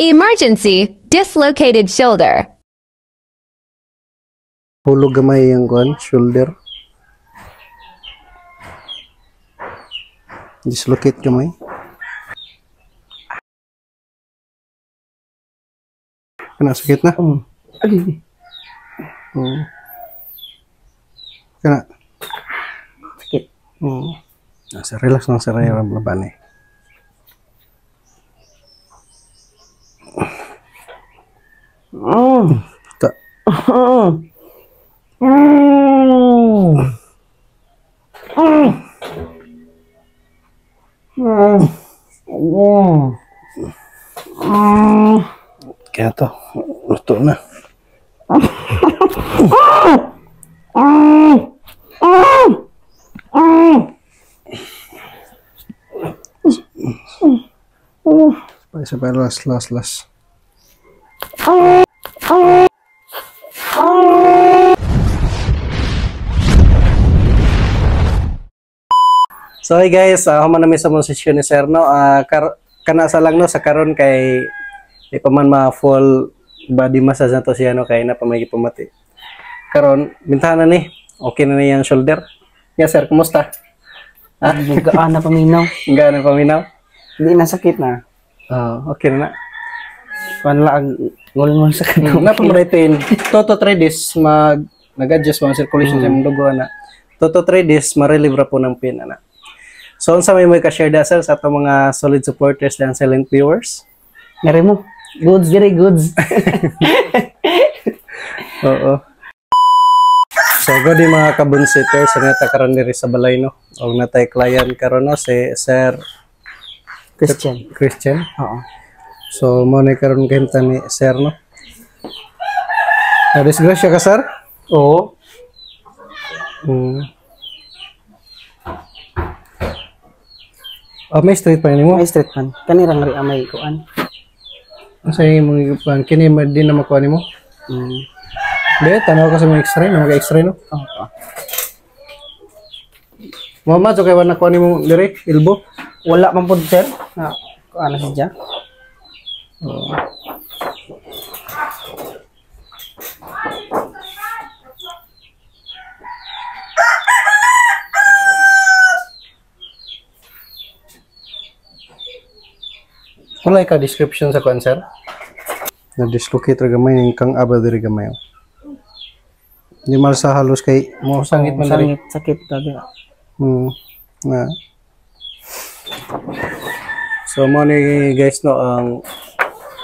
Emergency, dislocated shoulder. Hulog gamay yung kuan, shoulder. Dislocate gamay. Kana sakit na? Kana Sakit. Relax lang sa raya laban eh. Ta. Kaya to, luto na. Sabay last. So hey guys, human na sa mong session ni Sir no. Kana sa lang no sa karon kay di pa man ma-full body massage na to siya no kay na pa may pamati. Karon bintahan na ni. Okay na yung shoulder. Yes sir, kumusta? Gaan na paminaw. Gaan na paminaw? Hindi na sakit na. Okay na. Panlaag ngol sa kanto. Na pamaritin 2 to 3 days nag-adjust mo ang circulation sa imong dugo na. 2 to 3 days ma-relieve ra po ng pain ana. So unsa may ka-share da sir sa atong mga solid supporters and silent viewers? Ngari mo. Goods dire goods. Oo. So godi mga kabunsitter sa nata karon diri sa balay no. Og natay client karon no si Sir Christian. Oo. So mo na karon kahimtan ni Sir no. Disgrasya ka sir? Oo. May street pa nimo. May street man. Kanirang ri amay kuan. Sa imong pan kini din na makuha nimo. Be, tanaw ka sa mga X-ray, na mag-X-ray no? Oo. Mama, so kaya nakuha nimo dire, elbow? Wala man pud sir. Kuan na siya. Wala ka description sa cancer? Na-dislocate ra gamay yung kang aba diri gamay. Hindi mal sa halos kay mo sangit man diri. Sakit talaga. Na. So mo ni guys no ang